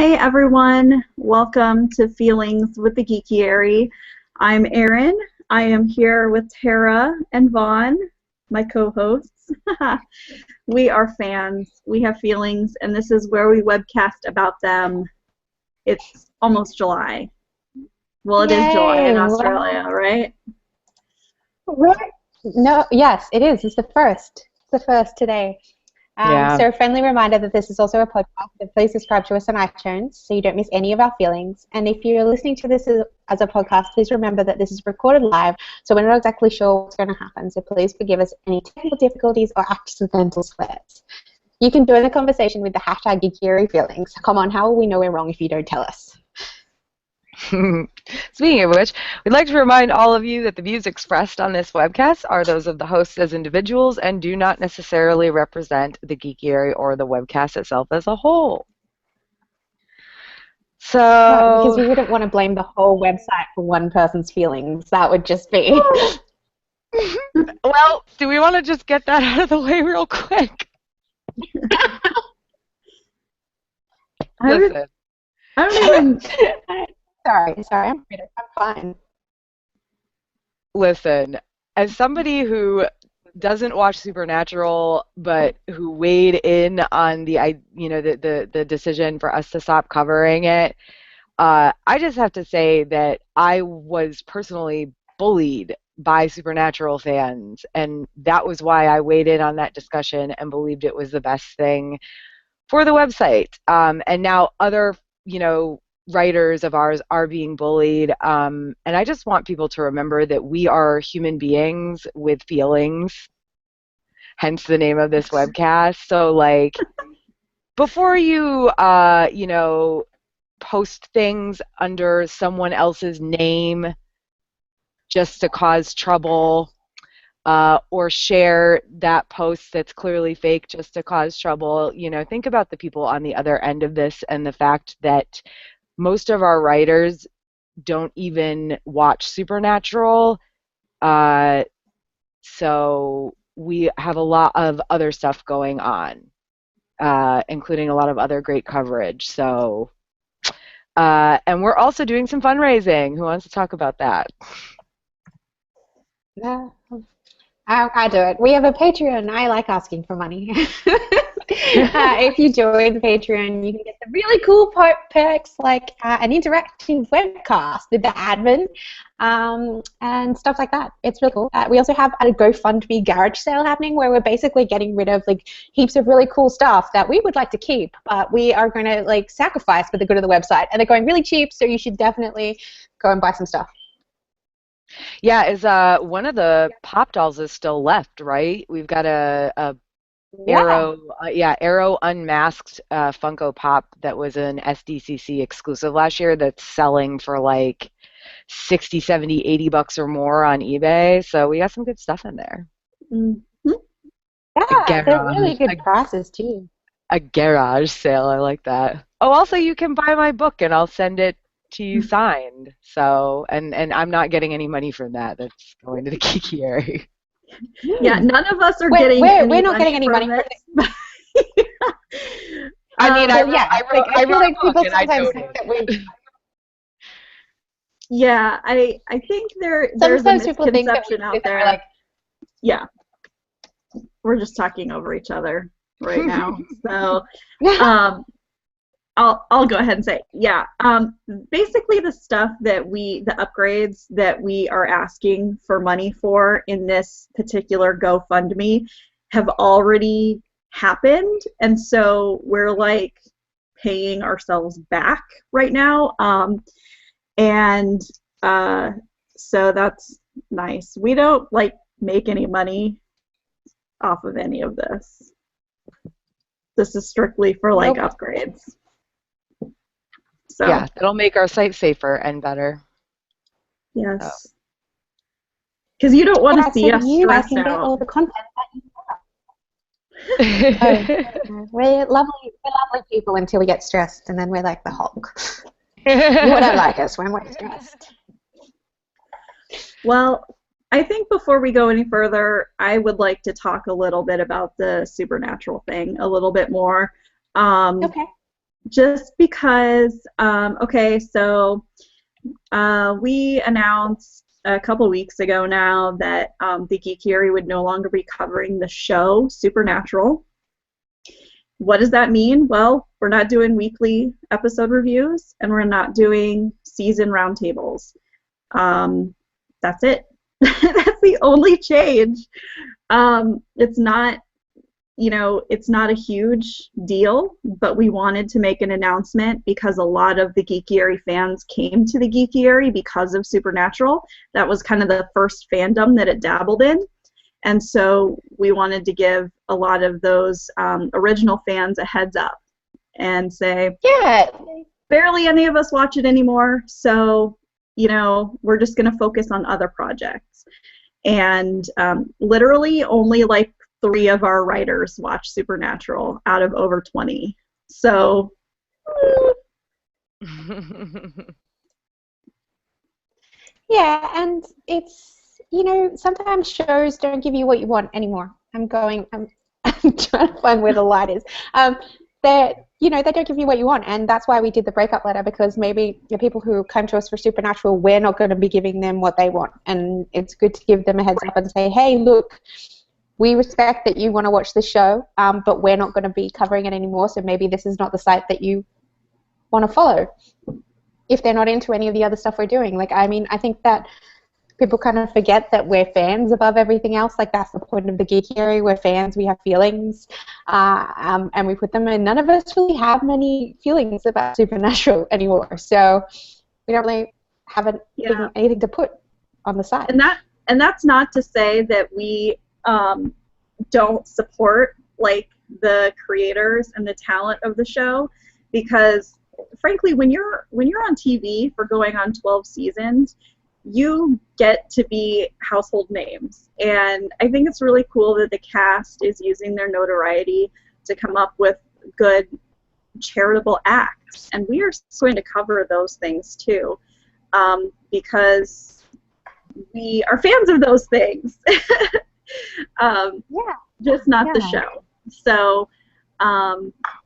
Hey everyone, welcome to Feelings with the Geekiary. I'm Erin. I am here with Tara and Vaughn, my co-hosts. We are fans, we have feelings, and this is where we webcast about them. It's almost July. Well, it is July in Yay! Australia, right? Right. No, yes, it is. It's the first. It's the first today. Yeah. So a friendly reminder that this is also a podcast, so please subscribe to us on iTunes so you don't miss any of our feelings. And if you're listening to this as a podcast, please remember that this is recorded live, so we're not exactly sure what's going to happen. So please forgive us any technical difficulties or accidental swears. You can join the conversation with the hashtag Geekiary feelings. Come on, how will we know we're wrong if you don't tell us? Speaking of which, we'd like to remind all of you that the views expressed on this webcast are those of the hosts as individuals and do not necessarily represent the Geekiary or the webcast itself as a whole. Right, because So, we wouldn't want to blame the whole website for one person's feelings. That would just be... well, do we want to just get that out of the way real quick? Listen. I don't even... Sorry, I'm fine. Listen, as somebody who doesn't watch Supernatural, but who weighed in on the decision for us to stop covering it, I just have to say that I was personally bullied by Supernatural fans, and that was why I weighed in on that discussion and believed it was the best thing for the website. And now other, writers of ours are being bullied, and I just want people to remember that we are human beings with feelings, hence the name of this webcast. So, like, before you, post things under someone else's name just to cause trouble, or share that post that's clearly fake just to cause trouble, think about the people on the other end of this and the fact that most of our writers don't even watch Supernatural, so we have a lot of other stuff going on, including a lot of other great coverage. So, and we're also doing some fundraising. Who wants to talk about that? No, I do it. We have a Patreon. I like asking for money. If you join the Patreon, you can get the really cool perks like an interactive webcast with the admin and stuff like that. It's really cool. We also have a GoFundMe garage sale happening where we're basically getting rid of like heaps of really cool stuff that we would like to keep, but we are going to like sacrifice for the good of the website. And they're going really cheap, so you should definitely go and buy some stuff. Yeah, is one of the pop dolls is still left, right? We've got a Arrow, Arrow Unmasked Funko Pop that was an SDCC exclusive last year that's selling for like 60, 70, 80 bucks or more on eBay. So we got some good stuff in there. Mm-hmm. Yeah, they're really good prices too. A garage sale, I like that. Oh, also you can buy my book and I'll send it to you signed. So, and I'm not getting any money from that. That's going to the Geekiary. Yeah, none of us are we're not getting any money from it. I mean, I feel like people sometimes think that we. Yeah, I think there's a misconception out there. Like, yeah, we're just talking over each other right now. So, I'll go ahead and say, yeah. Basically, the stuff the upgrades that we are asking for money for in this particular GoFundMe have already happened, and so we're like paying ourselves back right now. And so that's nice. We don't like make any money off of any of this. This is strictly for like upgrades. So, yeah, it'll make our site safer and better. Yes. Because you don't want to see us stressed out. Get all the content that you we're lovely people until we get stressed, and then we're like the Hulk. You wouldn't like us when we're stressed. Well, I think before we go any further, I would like to talk a little bit about the Supernatural thing a little bit more. Okay. just because, okay, so we announced a couple weeks ago now that the Geekiary would no longer be covering the show Supernatural. What does that mean? Well, we're not doing weekly episode reviews, and we're not doing season roundtables. That's it. That's the only change. It's not, it's not a huge deal, but we wanted to make an announcement because a lot of the Geekiary fans came to the Geekiary because of Supernatural. That was kind of the first fandom that it dabbled in. And so we wanted to give a lot of those original fans a heads up and say, yeah, barely any of us watch it anymore, so, we're just going to focus on other projects. And literally only like 3 of our writers watch Supernatural out of over 20. So. Yeah, and it's, sometimes shows don't give you what you want anymore. I'm trying to find where the light is. They don't give you what you want, and that's why we did the breakup letter, because maybe the people who come to us for Supernatural, we're not going to be giving them what they want, and it's good to give them a heads up and say, hey, look, we respect that you want to watch the show, but we're not going to be covering it anymore, so maybe this is not the site that you want to follow if they're not into any of the other stuff we're doing. I think that people kind of forget that we're fans above everything else. That's the point of the Geekiary. We're fans. We have feelings, and we put them in. None of us really have many feelings about Supernatural anymore, so we don't really have anything to put on the side. And that's not to say that we don't support the creators and the talent of the show, because frankly, when you're on TV for going on 12 seasons, you get to be household names. And I think it's really cool that the cast is using their notoriety to come up with good charitable acts. And we are going to cover those things too, because we are fans of those things. Just not the show. So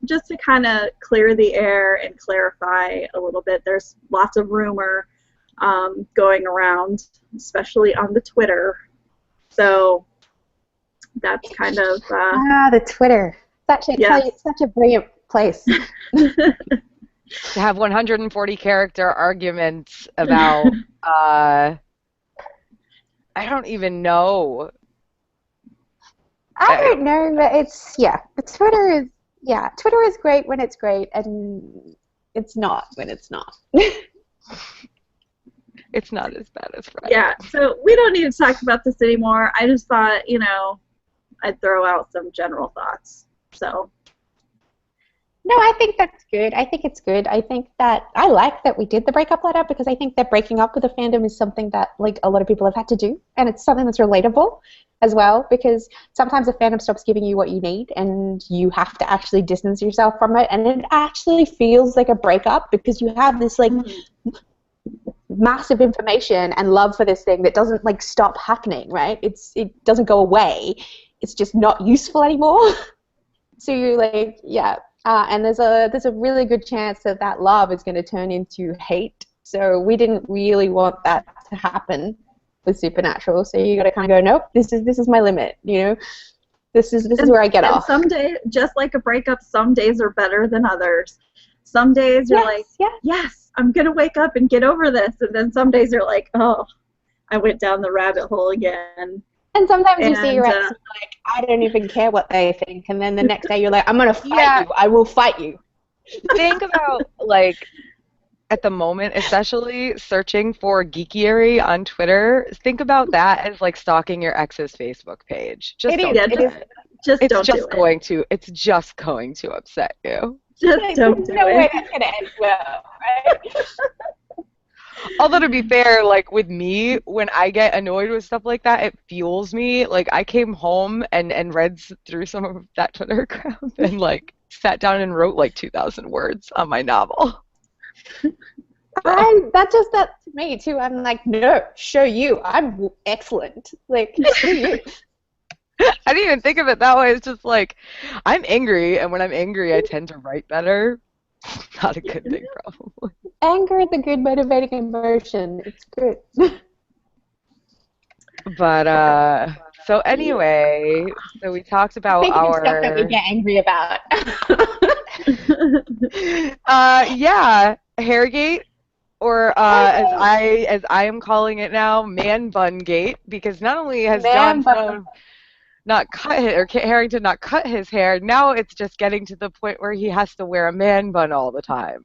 just to kind of clear the air and clarify a little bit, there's lots of rumor going around, especially on the Twitter. So that's kind of the Twitter. Such a brilliant place. To have 140 character arguments about I don't even know. I don't know, but Twitter is great when it's great, and it's not when it's not. It's not as bad as Friday. Yeah, so we don't need to talk about this anymore. I just thought, I'd throw out some general thoughts. So. No, I think that's good. I think it's good. I think that I like that we did the breakup letter, because I think that breaking up with a fandom is something that a lot of people have had to do, and it's something that's relatable as well, because sometimes a fandom stops giving you what you need and you have to actually distance yourself from it, and it actually feels like a breakup because you have this massive information and love for this thing that doesn't stop happening, right? It doesn't go away. It's just not useful anymore. So you're and there's a really good chance that love is going to turn into hate. So we didn't really want that to happen with Supernatural. So you got to kind of go, nope, this is my limit. This is where I get off. Some days, just like a breakup, some days are better than others. Some days you're yes, I'm going to wake up and get over this. And then some days you're like, oh, I went down the rabbit hole again. And sometimes you see your ex I don't even care what they think. And then the next day you're like, I'm going to fight you. I will fight you. Think about, at the moment, especially searching for Geekiary on Twitter, think about that as stalking your ex's Facebook page. Just don't do it. It's just going to upset you. Just don't do it. No way that's going to end well, right? Although, to be fair, with me, when I get annoyed with stuff like that, it fuels me. I came home and read through some of that Twitter account and sat down and wrote 2,000 words on my novel. That does that to me too. I'm like, no, show you. I'm excellent. Show you. I didn't even think of it that way. It's just I'm angry, and when I'm angry, I tend to write better. Not a good thing, probably. Anger is a good motivating emotion. It's good. But so anyway, so we talked about Speaking of stuff that we our get angry about. yeah, Hairgate, or as I am calling it now, Man Bun Gate, because not only has Jon Man, but Snow not cut his, or Kit Harington not cut his hair, now it's just getting to the point where he has to wear a man bun all the time.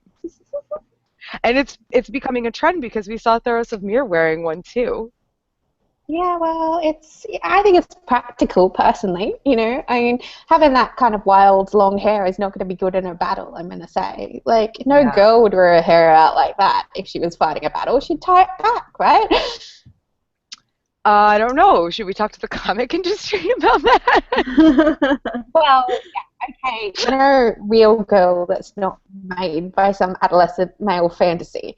And it's becoming a trend because we saw Thoros of Myr wearing one too. yeah, well, I think it's practical personally, you know. I mean, having that kind of wild long hair is not going to be good in a battle, I'm going to say. Like, no girl would wear her hair out like that if she was fighting a battle. She'd tie it back, right? I don't know. Should we talk to the comic industry about that? Well, yeah, okay, no real girl that's not made by some adolescent male fantasy.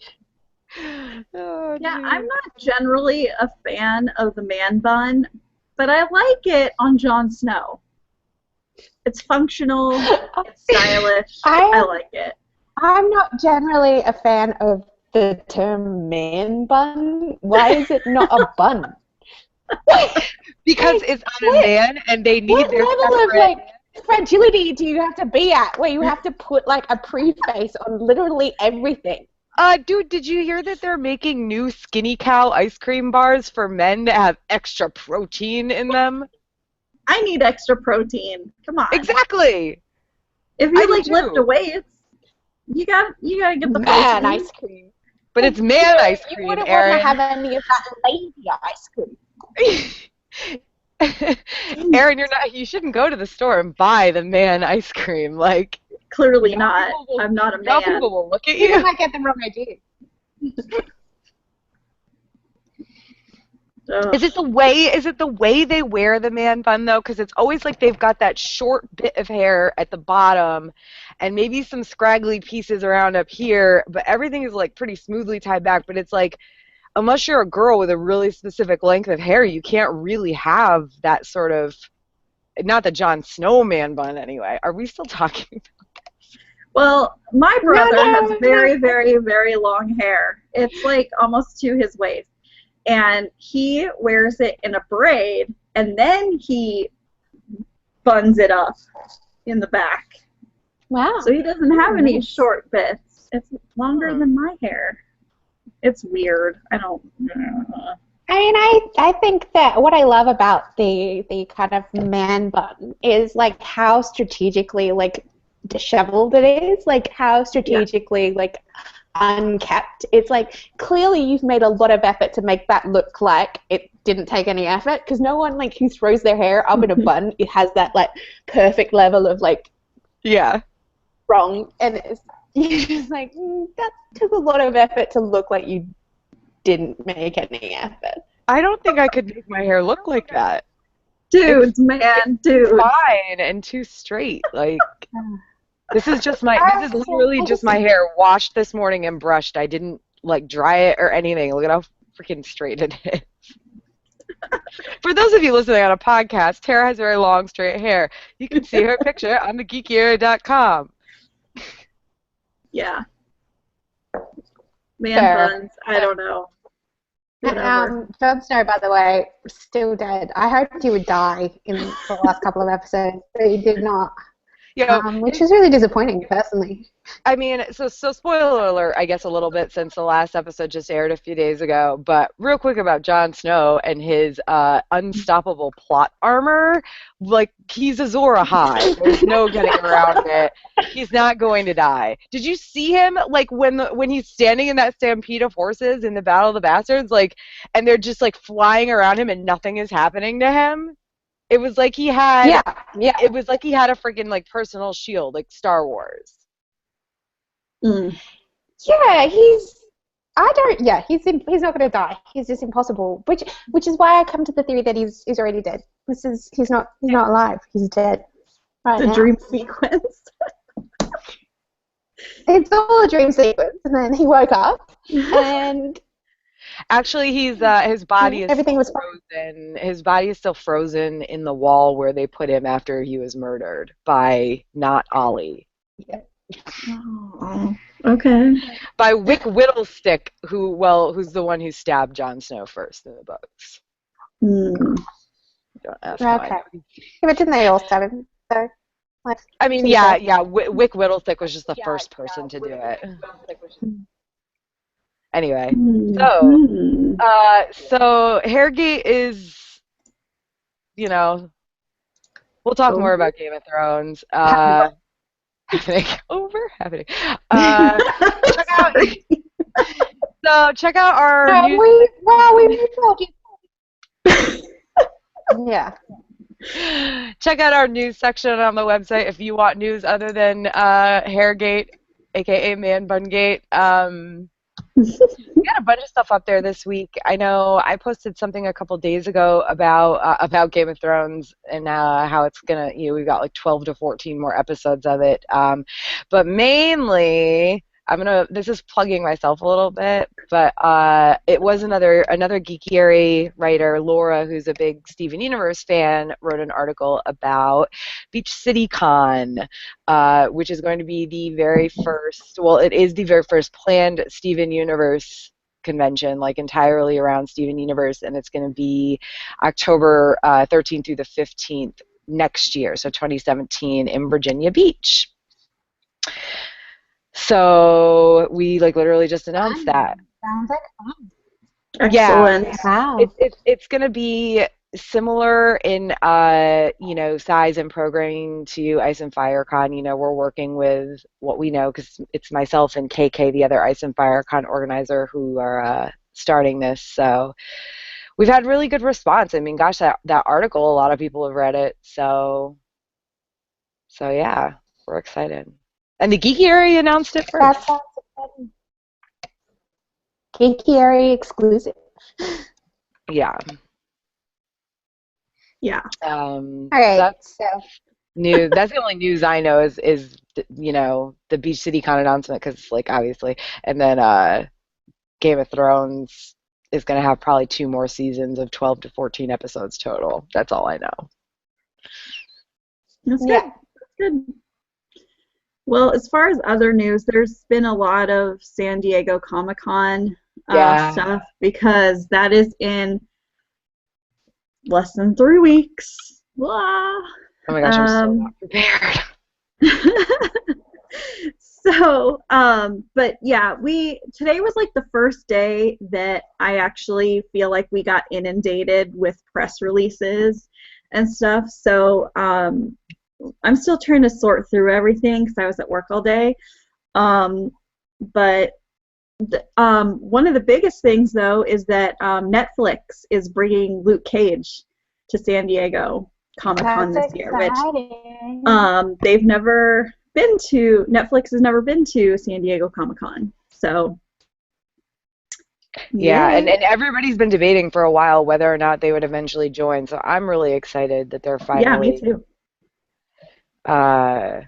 Oh, Yeah, geez. I'm not generally a fan of the man bun, but I like it on Jon Snow. It's functional, it's stylish, I like it. I'm not generally a fan of the term man bun. Why is it not a bun? Because it's on a man and they need their level separate... of like fragility do you have to be at where you have to put like a preface on literally everything? Dude, did you hear that they're making new Skinny Cow ice cream bars for men to have extra protein in them? I need extra protein. Come on. Exactly. If you lift weights, you gotta get the Man protein. ice cream. But it's man ice cream, You wouldn't Erin. want to have any of that lady ice cream. Erin, you shouldn't go to the store and buy the man ice cream. Like, clearly not. I'm not a man. Now people will look at You you. might get the wrong idea. Is it the way they wear the man bun though? Because it's always like they've got that short bit of hair at the bottom, and maybe some scraggly pieces around up here, but everything is like pretty smoothly tied back. But it's like, unless you're a girl with a really specific length of hair, you can't really have that sort of, not the Jon Snow man bun anyway. Are we still talking? Well, my brother has very, very, very long hair. It's like almost to his waist. And he wears it in a braid, and then he buns it up in the back. Wow. So he doesn't have any short bits. It's longer than my hair. It's weird. I don't know. I mean, I think that what I love about the kind of man bun is like how strategically like disheveled it is, like how strategically like unkept. It's like clearly you've made a lot of effort to make that look like it didn't take any effort, because no one like who throws their hair up in a bun it has that like perfect level of like wrong, and you're just like that took a lot of effort to look like you didn't make any effort. I don't think I could make my hair look like that. Dudes, man, dudes. Fine and too straight. Like, this is literally just my hair washed this morning and brushed. I didn't like dry it or anything. Look at how freaking straight it is. For those of you listening on a podcast, Tara has very long, straight hair. You can see her picture on the Geekiary.com. Yeah. Man buns, I don't know. Jon Snow, by the way, still dead. I hoped he would die in the last couple of episodes, but he did not. Which is really disappointing, personally. I mean, so spoiler alert, I guess a little bit since the last episode just aired a few days ago, but real quick about Jon Snow and his unstoppable plot armor. Like, he's Azor Ahai. There's no getting around it. He's not going to die. Did you see him, like, when he's standing in that stampede of horses in the Battle of the Bastards, like, and they're just, like, flying around him and nothing is happening to him? It was like he had It was like he had a freaking like personal shield, like Star Wars. Yeah, he's not going to die. He's just impossible. Which is why I come to the theory that he's already dead. He's not alive. He's dead. Right now. Dream sequence. It's all a dream sequence, and then he woke up and. Actually, his body is everything was frozen. His body is still frozen in the wall where they put him after he was murdered by not Ollie. Yeah. Oh, okay. By Wick Whittlestick, who's the one who stabbed Jon Snow first in the books. Hmm. Don't ask how I Okay. know. Yeah, but didn't they all stab him? So, like, I mean, to be yeah, fair. yeah. Wick Whittlestick was just the first person to do it. Anyway, so Hmm. so Harrogate is, you know, we'll talk more Over. about Game of Thrones. Happening happening. Check out Sorry. check out our No, news. we told you. Yeah. Check out our news section on the website if you want news other than Hairgate, aka Man Bungate. We got a bunch of stuff up there this week. I know I posted something a couple days ago about Game of Thrones and how it's gonna, we've got like 12 to 14 more episodes of it. But mainly, this is plugging myself a little bit, but it was another Geekiary writer, Laura, who's a big Steven Universe fan, wrote an article about Beach City Con, which is going to be the very first, well, it is the very first planned Steven Universe convention, like entirely around Steven Universe, and it's going to be October 13th through the 15th next year, so 2017 in Virginia Beach. So we like literally just announced that. Sounds like fun. Excellent. Yeah, Wow. it's going to be similar in size and programming to Ice and Fire Con. We're working with what we know because it's myself and KK, the other Ice and Fire Con organizer, who are starting this. So we've had really good response. I mean, gosh, that article, a lot of people have read it. So yeah, we're excited. And the Geekiary announced it That first. sounds exciting. Geekiary exclusive. Yeah. Yeah. All right. That's So new. That's the only news I know is the Beach City Con announcement, because like obviously, and then Game of Thrones is going to have probably 2 more seasons of 12 to 14 episodes total. That's all I know. That's good. yeah. That's good. Well, as far as other news, there's been a lot of San Diego Comic-Con Yeah. stuff because that is in less than 3 weeks. Blah. Oh my gosh, I'm so not prepared. But yeah, today was like the first day that I actually feel like we got inundated with press releases and stuff. So I'm still trying to sort through everything because I was at work all day. But one of the biggest things though is that Netflix is bringing Luke Cage to San Diego Comic-Con That's this year, which exciting. Netflix has never been to San Diego Comic-Con. So Yeah, yay. and everybody's been debating for a while whether or not they would eventually join. So I'm really excited that they're Yeah, me finally, too. uh,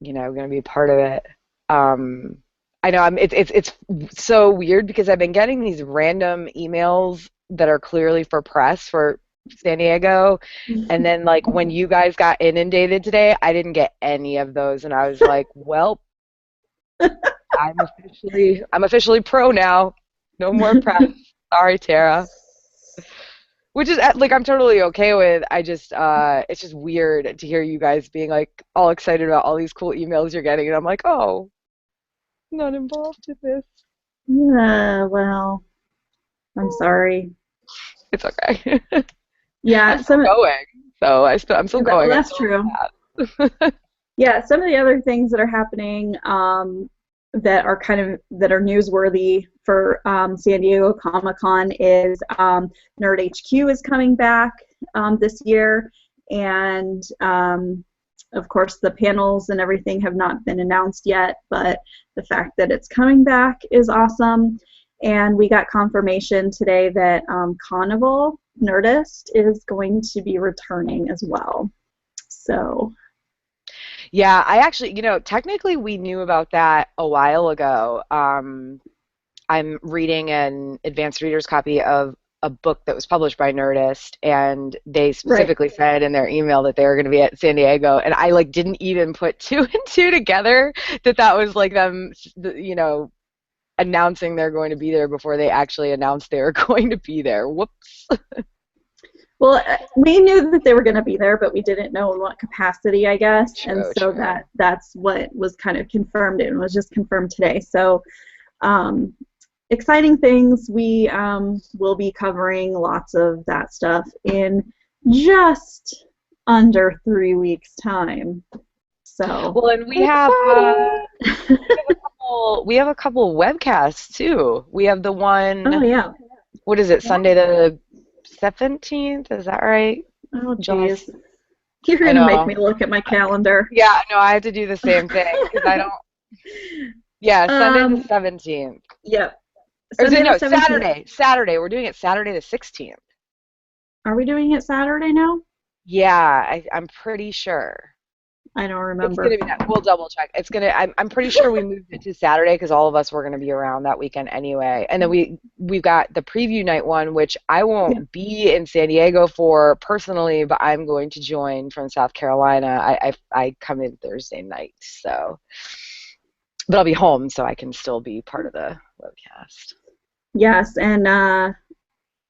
going to be part of it. I know it's so weird because I've been getting these random emails that are clearly for press for San Diego, and then like when you guys got inundated today, I didn't get any of those, and I was like, well, I'm officially pro now. No more press. Sorry, Tara. Which is like I'm totally okay with. I just it's just weird to hear you guys being like all excited about all these cool emails you're getting, and I'm like, oh, not involved in this. Yeah, well, I'm sorry. It's okay. Yeah, I'm still going, so I'm still going. that's true. Yeah, some of the other things that are happening that are newsworthy for San Diego Comic-Con is Nerd HQ is coming back this year, and of course the panels and everything have not been announced yet, but the fact that it's coming back is awesome. And we got confirmation today that Carnival Nerdist is going to be returning as well. So. Yeah, I actually, technically we knew about that a while ago. I'm reading an advanced reader's copy of a book that was published by Nerdist, and they Right. specifically said in their email that they were going to be at San Diego, and I like didn't even put two and two together that was like them, you know, announcing they're going to be there before they actually announced they were going to be there. Whoops. Well, we knew that they were going to be there, but we didn't know in what capacity, I guess. True, and so true. that's what was kind of confirmed and was just confirmed today. So exciting things. We will be covering lots of that stuff in just under 3 weeks' time. So well, and we have we have a couple webcasts too. We have the one. Oh yeah. What is it? Sunday the 17th? Is that right? Oh July- jeez. You're gonna make me look at my calendar. Yeah, no, I have to do the same thing because I don't. Yeah, Sunday the 17th. Yep. Or is it, no, the 17th. Saturday. Saturday. We're doing it Saturday the 16th. Are we doing it Saturday now? Yeah, I'm pretty sure. I don't remember. It's gonna be. We'll double check. It's gonna. I'm pretty sure we moved it to Saturday because all of us were gonna be around that weekend anyway. And then we've got the preview night one, which I won't be in San Diego for personally, but I'm going to join from South Carolina. I come in Thursday night, so. But I'll be home, so I can still be part of the webcast. Yes, and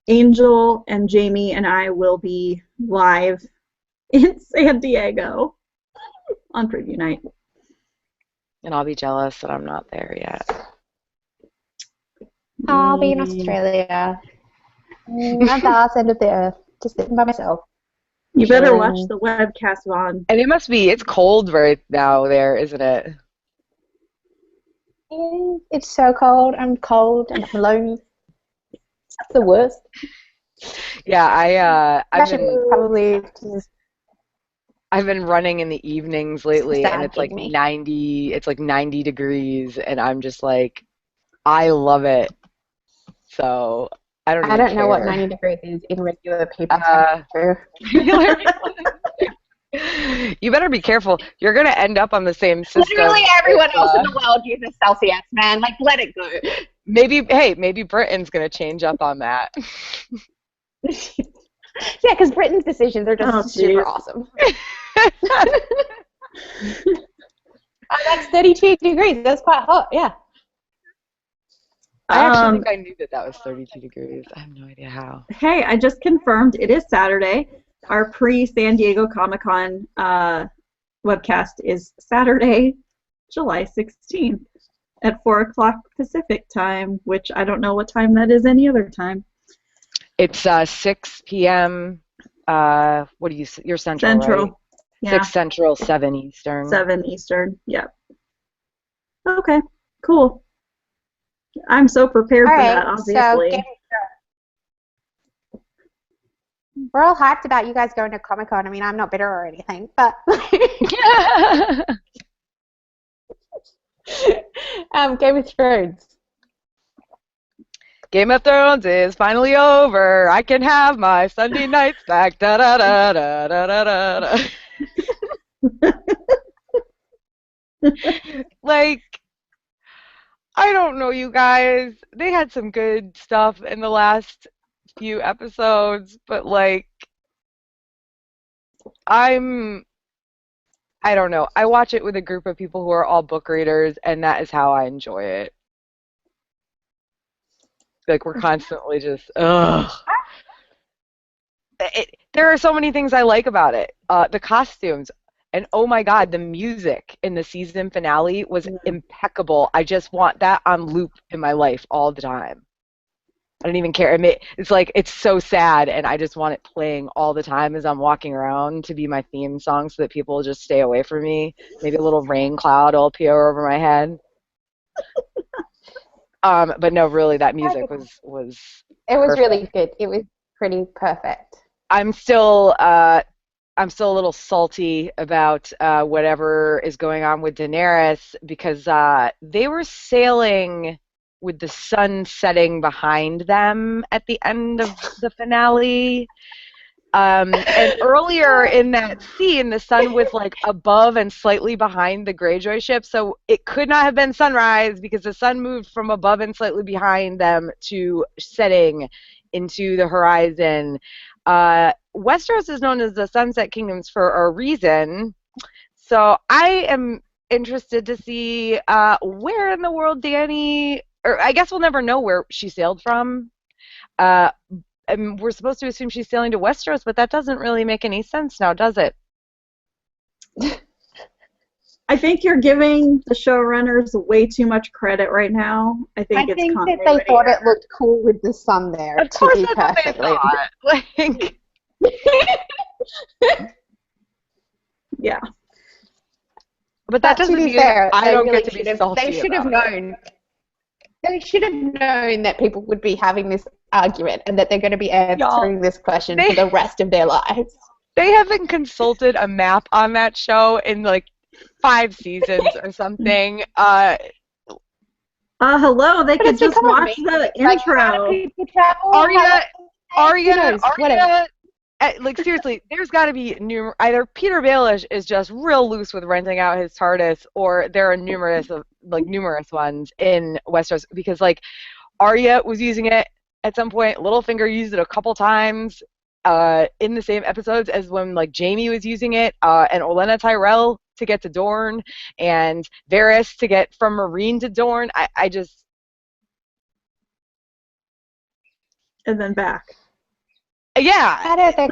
Angel and Jamie and I will be live in San Diego on preview night. And I'll be jealous that I'm not there yet. I'll be in Australia. At the other end of the earth, just sitting by myself. You better watch the webcast, Vaughn. And it's cold right now there, isn't it? It's so cold. I'm cold and I'm lonely. That's the worst. Yeah, I've been running in the evenings lately, and it's like 90. It's like 90 degrees, and I'm just like, I love it. So I don't know what 90 degrees is in regular people temperature. You better be careful. You're gonna end up on the same system. Literally everyone else in the world uses Celsius, man. Like, let it go. Maybe Britain's gonna change up on that. Yeah, because Britain's decisions are just super awesome. That's 32 degrees. That's quite hot. Yeah. I actually think I knew that was 32 degrees. I have no idea how. Hey, I just confirmed it is Saturday. Our pre-San Diego Comic-Con webcast is Saturday, July 16th at 4 o'clock Pacific time, which I don't know what time that is any other time. It's 6 p.m. What do you? You're Central, right? Yeah. 6 Central, 7 Eastern. 7 Eastern. Yep. Okay. Cool. I'm so prepared for that, obviously. So we're all hyped about you guys going to Comic-Con. I mean, I'm not bitter or anything, but Game of Thrones. Game of Thrones is finally over. I can have my Sunday nights back. Da da da da da da da. Like, I don't know, you guys. They had some good stuff in the last few episodes, but like, I don't know. I watch it with a group of people who are all book readers, and that is how I enjoy it. Like, we're constantly just, ugh. There are so many things I like about it. The costumes, and oh my god, the music in the season finale was impeccable. I just want that on loop in my life all the time. I don't even care. It's like, it's so sad, and I just want it playing all the time as I'm walking around to be my theme song so that people just stay away from me. Maybe a little rain cloud will appear over my head. But no, really, that music was It was perfect. Really good. It was pretty perfect. I'm still a little salty about whatever is going on with Daenerys because they were sailing with the sun setting behind them at the end of the finale. And earlier in that scene, the sun was like above and slightly behind the Greyjoy ship, so it could not have been sunrise because the sun moved from above and slightly behind them to setting into the horizon. Westeros is known as the Sunset Kingdoms for a reason. So I am interested to see where in the world Dany, or I guess we'll never know where she sailed from. And we're supposed to assume she's sailing to Westeros, but that doesn't really make any sense now, does it? I think you're giving the showrunners way too much credit right now. I think that they continuity thought it error. looked cool with the sun there. Of to course be that's what they perfectly thought. Like, Yeah. but that to doesn't be mean fair, I they don't really get to be should have. salty They should have about it. known. They should have known that people would be having this argument and that they're going to be answering this question for the rest of their lives. They haven't consulted a map on that show in like 5 seasons or something. Hello, they But could it's just become a watch meme. the Like, how do intro. people travel? Arya, Who knows? Whatever. like seriously, there's got to be either Peter Baelish is just real loose with renting out his TARDIS, or there are numerous ones in Westeros, because like Arya was using it at some point. Littlefinger used it a couple times in the same episodes as when like Jaime was using it, and Olenna Tyrell to get to Dorne, and Varys to get from Meereen to Dorne. I just And then back. yeah. I don't think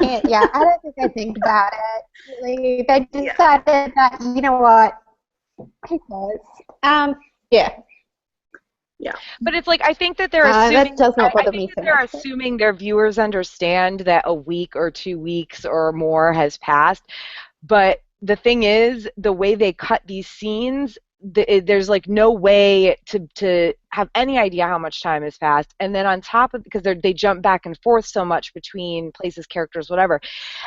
they think about it. Really. They decided that, you know what? Who cares? Yeah. Yeah. But it's like I think that they're That assuming does not I bother think me that so they're much. assuming their viewers understand that a week or 2 weeks or more has passed. But the thing is, the way they cut these scenes, there's like no way to have any idea how much time has passed. And then on top of, because they jump back and forth so much between places, characters, whatever.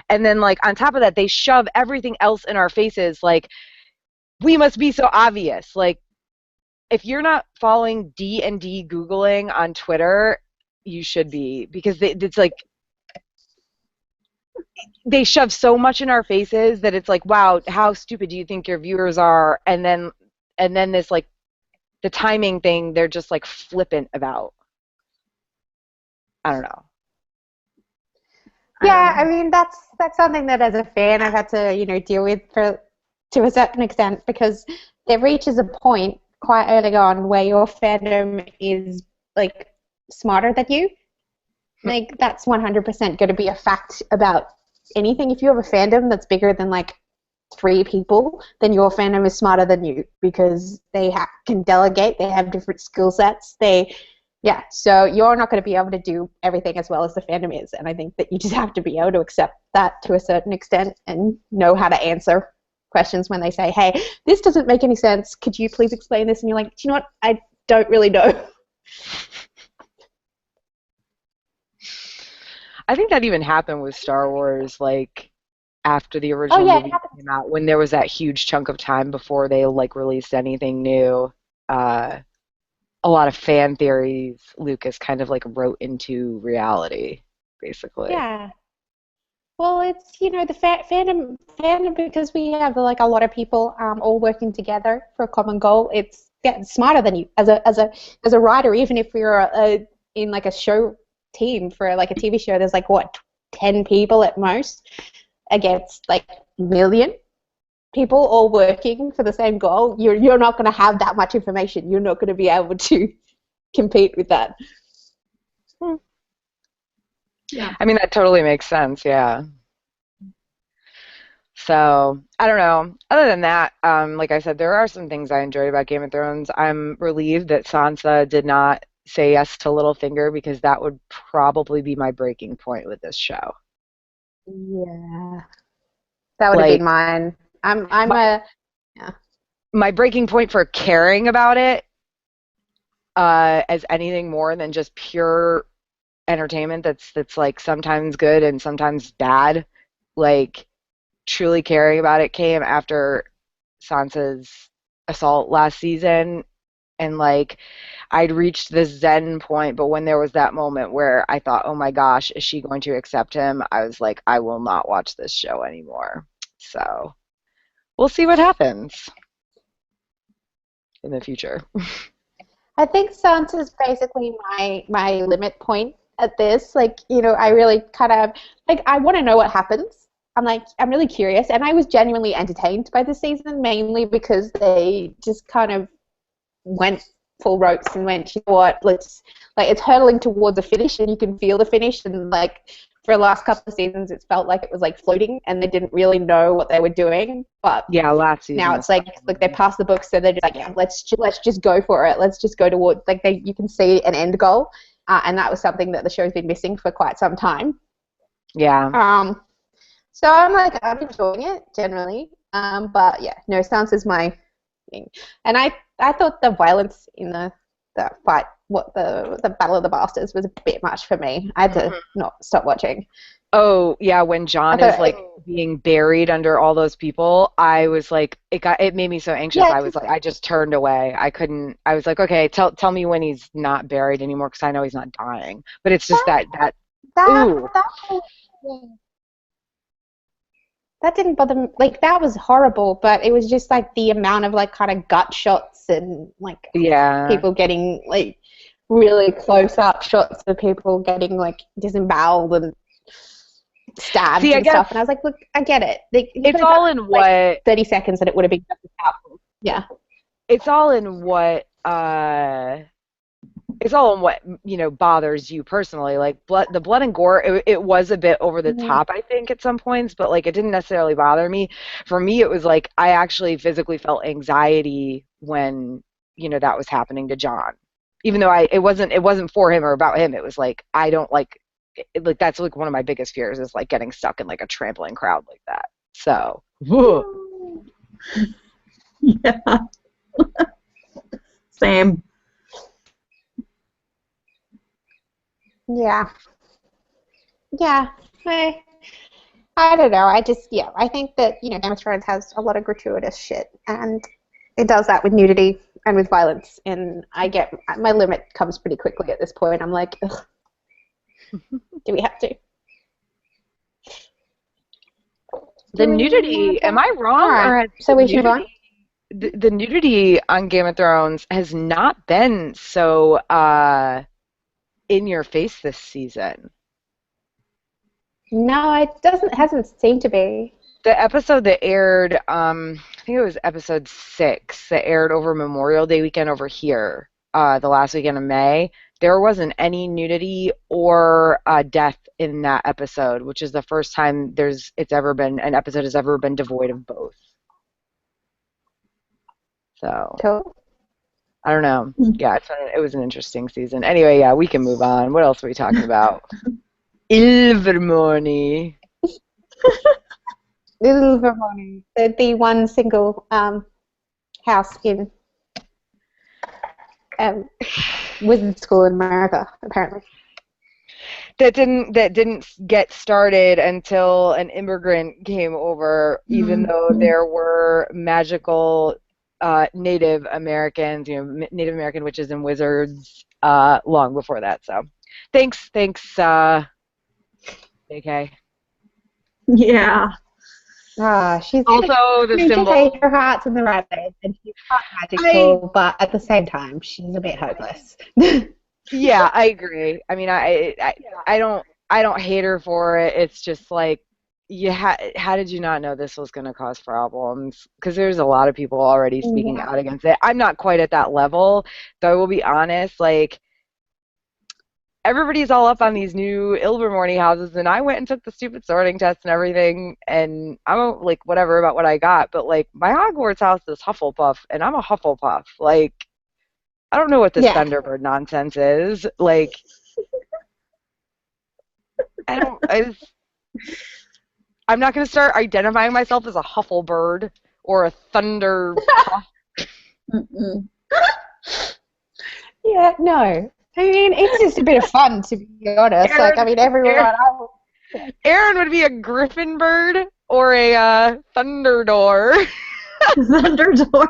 And then like on top of that, they shove everything else in our faces. Like, we must be so obvious. Like, if you're not following D&D Googling on Twitter, you should be, because it's like they shove so much in our faces that it's like, wow, how stupid do you think your viewers are? And then this like the timing thing, they're just like flippant about. I don't know. Yeah, I mean that's something that as a fan I've had to deal with to a certain extent, because there reaches a point quite early on where your fandom is like smarter than you. Like that's 100% going to be a fact about anything. If you have a fandom that's bigger than like 3 people, then your fandom is smarter than you, because they can delegate, they have different skill sets, so you're not going to be able to do everything as well as the fandom is, and I think that you just have to be able to accept that to a certain extent and know how to answer questions when they say, hey, this doesn't make any sense, could you please explain this? And you're like, do you know what, I don't really know. I think that even happened with Star Wars, like after the original movie came out, when there was that huge chunk of time before they like released anything new. A lot of fan theories Lucas kind of like wrote into reality, basically. Yeah. Well, it's the fandom, because we have like a lot of people all working together for a common goal. It's getting smarter than you as a writer. Even if you're in like a show team for like a TV show, there's like 10 people at most against like a million people all working for the same goal. You're not going to have that much information. You're not going to be able to compete with that. Yeah. I mean, that totally makes sense, yeah. So, I don't know. Other than that, like I said, there are some things I enjoyed about Game of Thrones. I'm relieved that Sansa did not say yes to Littlefinger, because that would probably be my breaking point with this show. Yeah. That would have been mine. My breaking point for caring about it as anything more than just pure entertainment that's like sometimes good and sometimes bad, like truly caring about it came after Sansa's assault last season, and like I'd reached this zen point, but when there was that moment where I thought, oh my gosh, is she going to accept him, I was like, I will not watch this show anymore. So we'll see what happens in the future. I think Sansa's basically my limit point at this. Like, you know, I really kind of, like, I want to know what happens. I'm really curious, and I was genuinely entertained by this season, mainly because they just kind of went full ropes and went, you know what, let's, like, it's hurtling towards a finish, and you can feel the finish, and, like, for the last couple of seasons, it's felt like it was, like, floating, and they didn't really know what they were doing, but yeah, last season now it's like they passed the book, so they're just like, yeah, let's just go for it, let's just go towards, like, you can see an end goal, and that was something that the show's been missing for quite some time. Yeah. So I'm like, I'm enjoying it generally, but yeah, no, Sans is my thing, and I thought the violence in the fight, the Battle of the Bastards, was a bit much for me. I had to not stop watching. Oh yeah, when John is like being buried under all those people, I was like, it made me so anxious. Yeah, I was like, I just turned away. I couldn't. I was like, okay, tell me when he's not buried anymore, because I know he's not dying. But it's just that ooh. That didn't bother me. Like, that was horrible, but it was just, like, the amount of, like, kind of gut shots and, like, Yeah. people getting, like, really close-up shots of people getting, like, disemboweled and stabbed and stuff. And I was like, look, I get it. It's all in what... 30 seconds and it would have been just as powerful. Yeah. It's all in what... It's all in what, you know, bothers you personally. Like, the blood and gore, it was a bit over the top, I think, at some points, but, like, it didn't necessarily bother me. For me, it was like, I actually physically felt anxiety when, you know, that was happening to John. Even though it wasn't for him or about him. It was like, I don't like, that's like one of my biggest fears, is like getting stuck in like a trampling crowd like that. So, whoa. Yeah. Same. Yeah. I don't know. I think that, you know, Game of Thrones has a lot of gratuitous shit, and it does that with nudity and with violence, and my limit comes pretty quickly at this point. I'm like, ugh, do we have to? The nudity, am I wrong? Right. So we should go. The nudity on Game of Thrones has not been so in your face this season. No, it hasn't seemed to be. The episode that aired, I think it was episode 6, that aired over Memorial Day weekend over here, the last weekend of May, there wasn't any nudity or death in that episode, which is the first time an episode has ever been devoid of both. So. Cool. I don't know. Yeah, it was an interesting season. Anyway, yeah, we can move on. What else are we talking about? Ilvermorny. Ilvermorny. The one single house in wizard school in America, apparently. That didn't get started until an immigrant came over, even though there were magical Native Americans, you know, Native American witches and wizards long before that. So, thanks, JK. Yeah. She's also the symbol. Her heart's in the right place, and she's quite magical, but at the same time, she's a bit hopeless. Yeah, I agree. I mean, I don't hate her for it. It's just like, how did you not know this was going to cause problems? Because there's a lot of people already speaking out against it. I'm not quite at that level, though I will be honest, like, everybody's all up on these new Ilvermorny houses, and I went and took the stupid sorting test and everything, and I'm like, whatever about what I got, but, like, my Hogwarts house is Hufflepuff, and I'm a Hufflepuff. Like, I don't know what this Thunderbird nonsense is. Like, I'm not going to start identifying myself as a Hufflebird or a Thunderpuff. Yeah, no. I mean, it's just a bit of fun, to be honest. Erin, like, I mean, everyone... Erin would be a Griffin bird or a Thunderdor. Thunderdor.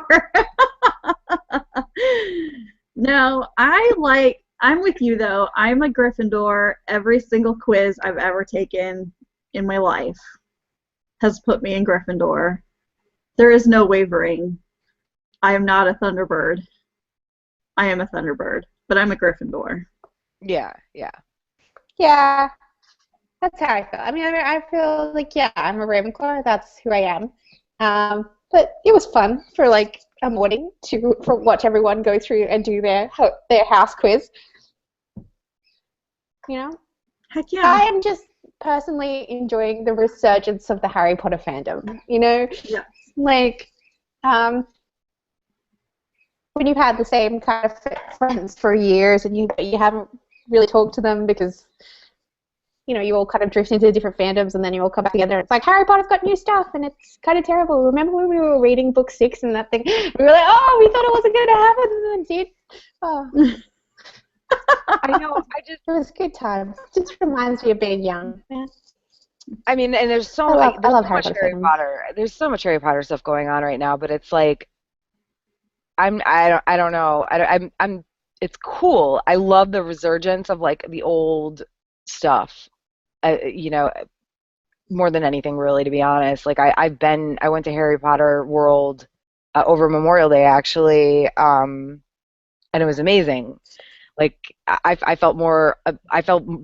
No, I'm with you, though. I'm a Gryffindor. Every single quiz I've ever taken in my life has put me in Gryffindor. There is no wavering. I am not a Thunderbird. I am a Thunderbird, but I'm a Gryffindor. Yeah, yeah. Yeah, that's how I feel. I feel like, yeah, I'm a Ravenclaw. That's who I am. But it was fun for like a morning to watch everyone go through and do their house quiz. You know, Heck yeah. I am just personally enjoying the resurgence of the Harry Potter fandom. You know, Yeah. like when you've had the same kind of friends for years and you haven't really talked to them because you all kind of drift into different fandoms and then you all come back together. It's like Harry Potter's got new stuff and it's kind of terrible. Remember when we were reading book 6 and that thing? We were like, oh, we thought it wasn't going to happen and then it did. Oh. I know. It was a good time. It just reminds me of being young. Yeah. I mean, and there's so I love much Harry Potter. There's so much Harry Potter stuff going on right now, but it's like I don't know. I'm it's cool. I love the resurgence of like the old stuff. More than anything, really, to be honest. Like I went to Harry Potter World over Memorial Day actually, and it was amazing. Like I felt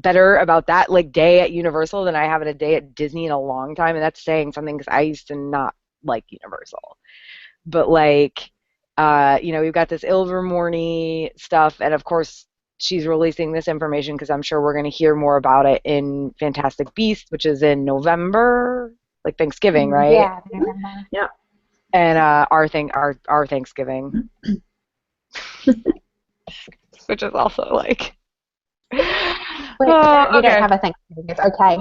better about that like day at Universal than I have at a day at Disney in a long time, and that's saying something because I used to not like Universal. But like, we've got this ilvermorny stuff, and of course she's releasing this information because I'm sure we're going to hear more about it in Fantastic Beasts, which is in November, like Thanksgiving, right? Yeah, November. Yeah. And our Thanksgiving. Which is also like we don't have a Thanksgiving. It's okay.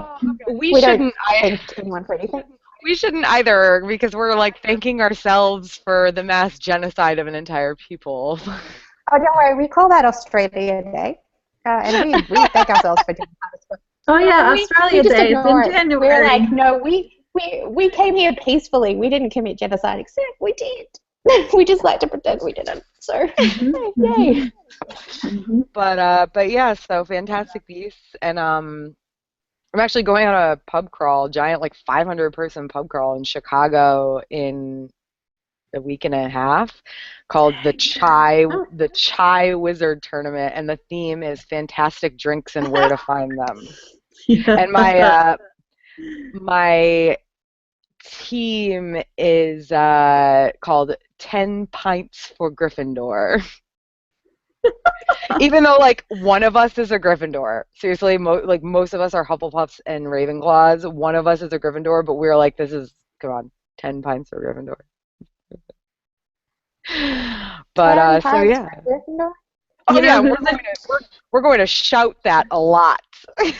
We shouldn't thank anyone for anything. We shouldn't either because we're like thanking ourselves for the mass genocide of an entire people. Oh, don't worry. We call that Australia Day, and we thank ourselves for doing that. Oh yeah, Australia Day is in January. We're like, no, we came here peacefully. We didn't commit genocide, except we did. We just like to pretend we didn't. So, yay. Mm-hmm. But yeah, so Fantastic Beasts, and I'm actually going on a pub crawl, giant like 500-person pub crawl in Chicago in a week and a half, called the Chai Wizard Tournament, and the theme is fantastic drinks and where to find them. Yeah. And my team is called 10 Pints for Gryffindor. Even though like one of us is a Gryffindor. Seriously, most of us are Hufflepuffs and Ravenclaws. One of us is a Gryffindor, but we're like, come on, 10 pints for Gryffindor. But so yeah. Oh yeah, we're going to shout that a lot. Do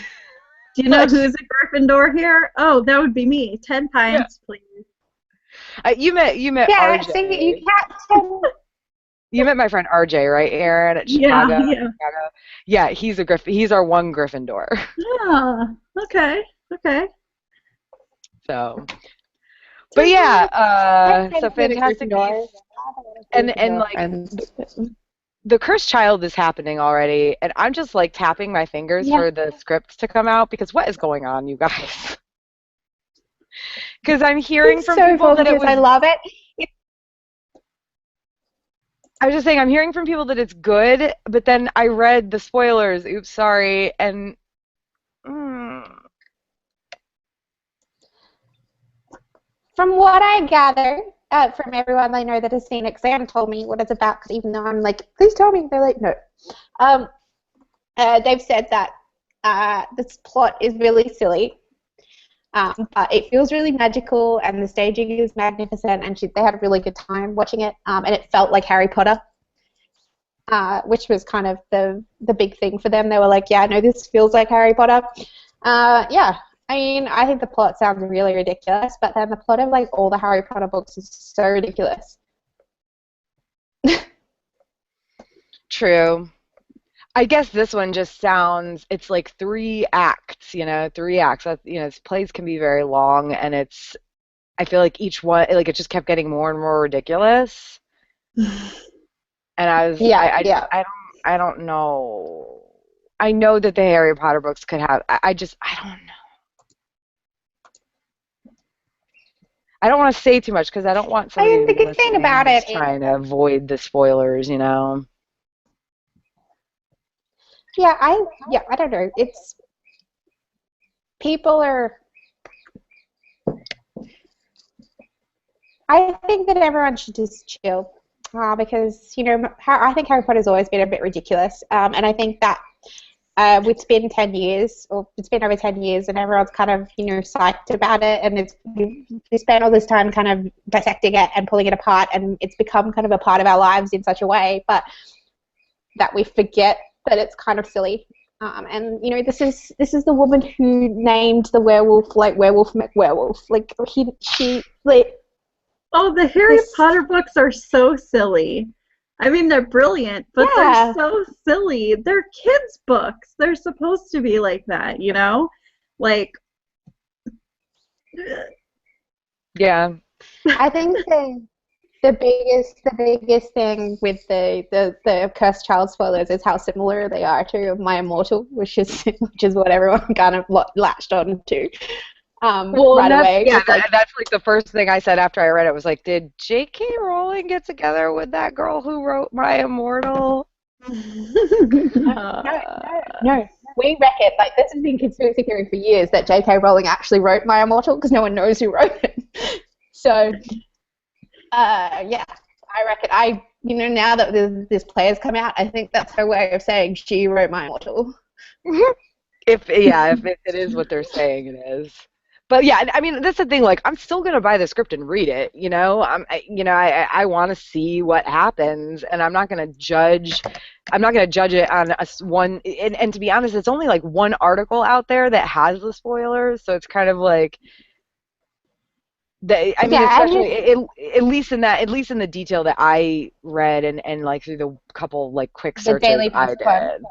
you know who's a Gryffindor here? Oh, that would be me. 10 pints, please. You met yeah, RJ. So you can't. You met my friend RJ, right, Erin, at Chicago? Yeah. Chicago. Yeah, he's our one Gryffindor. Yeah. Okay. So, but yeah, so Fantastic Beasts, and like the Cursed Child is happening already, and I'm just like tapping my fingers for the scripts to come out because what is going on, you guys? Because I'm hearing from people that it was. I love it. I was just saying, I'm hearing from people that it's good, but then I read the spoilers. Oops, sorry, and. From what I gather from everyone I know that has seen it, because they haven't told me what it's about, because even though I'm like, please tell me, they're like, no. They've said that this plot is really silly, but it feels really magical, and the staging is magnificent, and they had a really good time watching it, and it felt like Harry Potter, which was kind of the big thing for them. They were like, yeah, no, this feels like Harry Potter. Yeah. I mean, I think the plot sounds really ridiculous, but then the plot of like all the Harry Potter books is so ridiculous. True. I guess this one just sounds, it's like 3 acts, 3 acts. That, plays can be very long, and I feel like each one, like it just kept getting more and more ridiculous. And I was, I don't know. I know that the Harry Potter books could have, I don't know. I don't want to say too much because I don't want somebody the good thing about it trying to avoid the spoilers, Yeah, I don't know. people are. I think that everyone should just chill, because I think Harry Potter's always been a bit ridiculous, and I think that it's been 10 years, or it's been over 10 years, and everyone's kind of psyched about it, and we spent all this time kind of dissecting it and pulling it apart, and it's become kind of a part of our lives in such a way, but that we forget that it's kind of silly. And this is the woman who named the werewolf like Werewolf McWerewolf. Like she like. Oh, the Harry Potter books are so silly. I mean, they're brilliant, but they're so silly. They're kids' books. They're supposed to be like that, Like, yeah. I think the biggest thing with the Cursed Child spoilers is how similar they are to My Immortal, which is what everyone kind of latched on to. Right away. Yeah, that's like the first thing I said after I read it was like, did J.K. Rowling get together with that girl who wrote My Immortal? No. We reckon, like, this has been conspiracy theory for years that J.K. Rowling actually wrote My Immortal because no one knows who wrote it. So, yeah, I reckon now that this play has come out, I think that's her way of saying she wrote My Immortal. If it is what they're saying it is. But yeah, I mean, that's the thing. Like, I'm still gonna buy the script and read it. I want to see what happens, and I'm not gonna judge. I'm not gonna judge it on one. And to be honest, it's only like one article out there that has the spoilers, so it's kind of like. Especially at least in the detail that I read and like through the couple like quick searches I did.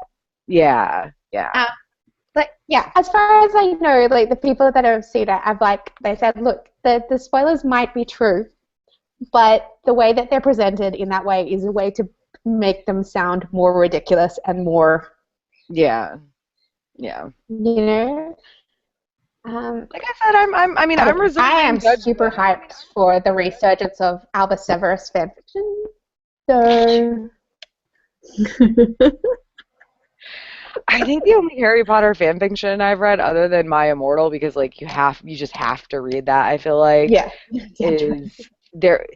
Yeah. But yeah, as far as I know, like the people that have seen it, they said, look, the spoilers might be true, but the way that they're presented in that way is a way to make them sound more ridiculous and more. Yeah. Like I said, I'm reserving. I am super hyped for the resurgence of Albus Severus fanfiction. So. I think the only Harry Potter fanfiction I've read, other than My Immortal, because like you just have to read that. I feel like is there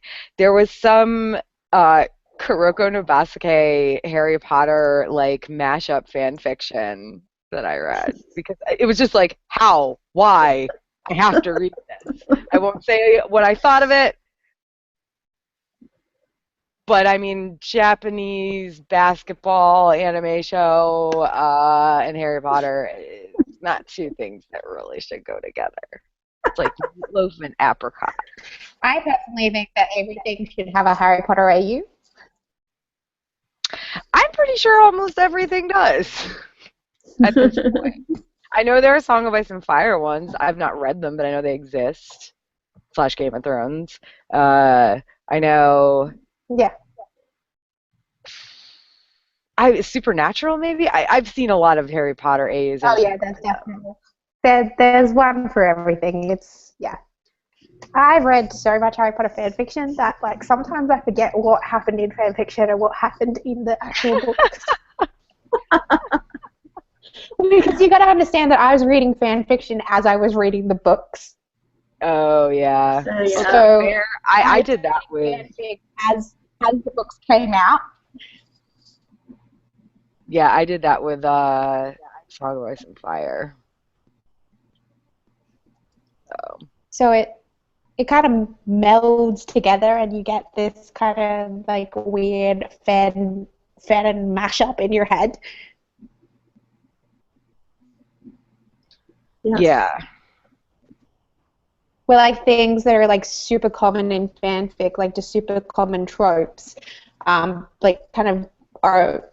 was some Kuroko no Basuke Harry Potter like mashup fanfiction that I read because it was just like how, why, I have to read this. I won't say what I thought of it. But I mean, Japanese basketball anime show and Harry Potter, not two things that really should go together. It's like loaf and apricot. I personally think that everything should have a Harry Potter AU. I'm pretty sure almost everything does at this point. I know there are Song of Ice and Fire ones. I've not read them, but I know they exist. / Game of Thrones. I know. Yeah. Supernatural, maybe? I've seen a lot of Harry Potter A's. Oh, yeah, that's definitely. There's one for everything. I've read so much Harry Potter fan fiction that, like, sometimes I forget what happened in fan fiction and what happened in the actual books. Because you got to understand that I was reading fan fiction as I was reading the books. Oh, yeah. So I did that with... As the books came out. Yeah, I did that with Song of Ice and Fire. So it kind of melds together, and you get this kind of like weird fan mashup in your head. Yes. Yeah. Where like things that are like super common in fanfic, like just super common tropes, like kind of are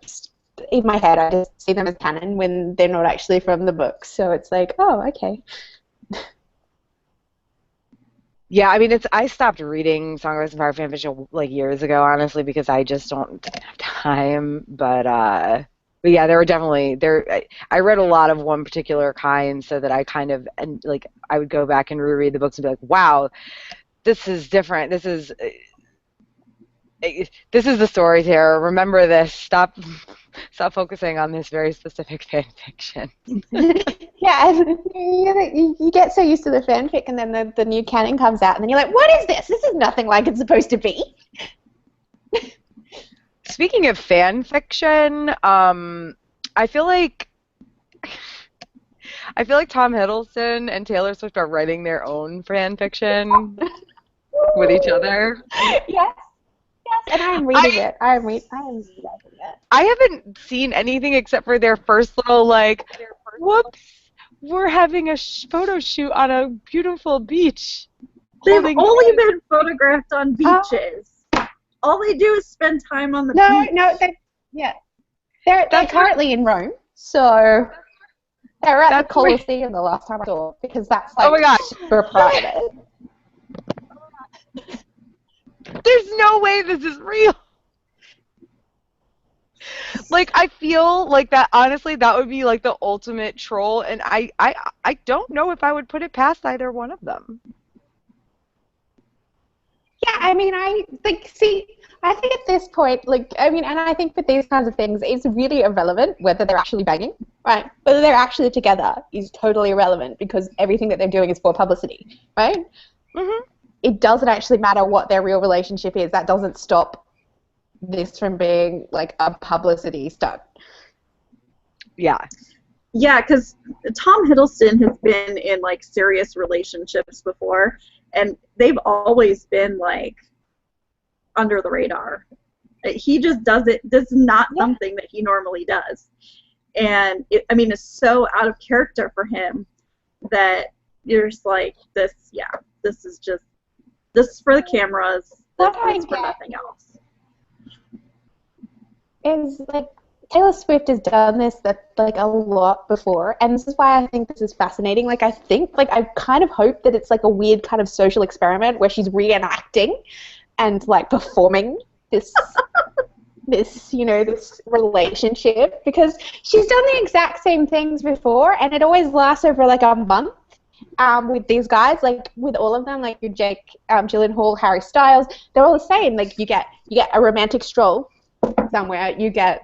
in my head. I just see them as canon when they're not actually from the books. So it's like, oh, okay. Yeah, I mean, I stopped reading Song of Ice and Fire fanfiction like years ago, honestly, because I just didn't have time. But yeah, there were definitely I read a lot of one particular kind, so that I kind of and like I would go back and reread the books and be like, wow, this is different. This is the stories here. Remember this. Stop focusing on this very specific fan fiction. Yeah, and you get so used to the fanfic, and then the new canon comes out, and then you're like, what is this? This is nothing like it's supposed to be. Speaking of fan fiction, I feel like Tom Hiddleston and Taylor Swift are writing their own fan fiction with each other. Yes, and I'm reading it. I am reading it. I haven't seen anything except for their first little, like, whoops, we're having a photo shoot on a beautiful beach. They've only been photographed on beaches. All they do is spend time on the beach. They're currently in Rome, so they're at the Colosseum the last time I saw, because that's like, oh my gosh, super private. There's no way this is real. Like, I feel like that, honestly, that would be like the ultimate troll, and I don't know if I would put it past either one of them. Yeah, I mean, I think at this point, like, I mean, and I think with these kinds of things, it's really irrelevant whether they're actually banging, right? Whether they're actually together is totally irrelevant, because everything that they're doing is for publicity, right? Mm-hmm. It doesn't actually matter what their real relationship is. That doesn't stop this from being, like, a publicity stunt. Yeah. Yeah, because Tom Hiddleston has been in, like, serious relationships before, and they've always been, like, under the radar. He just does it. This is not something that he normally does. And, it's so out of character for him that you're just like, this is for the cameras. This is for nothing else. Is, like, Taylor Swift has done this a lot before, and this is why I think this is fascinating. Like, I kind of hope that it's like a weird kind of social experiment where she's reenacting and, like, performing this this relationship, because she's done the exact same things before, and it always lasts over like a month. With these guys, like with all of them, like your Jake Gyllenhaal, Harry Styles, they're all the same. Like you get a romantic stroll somewhere, you get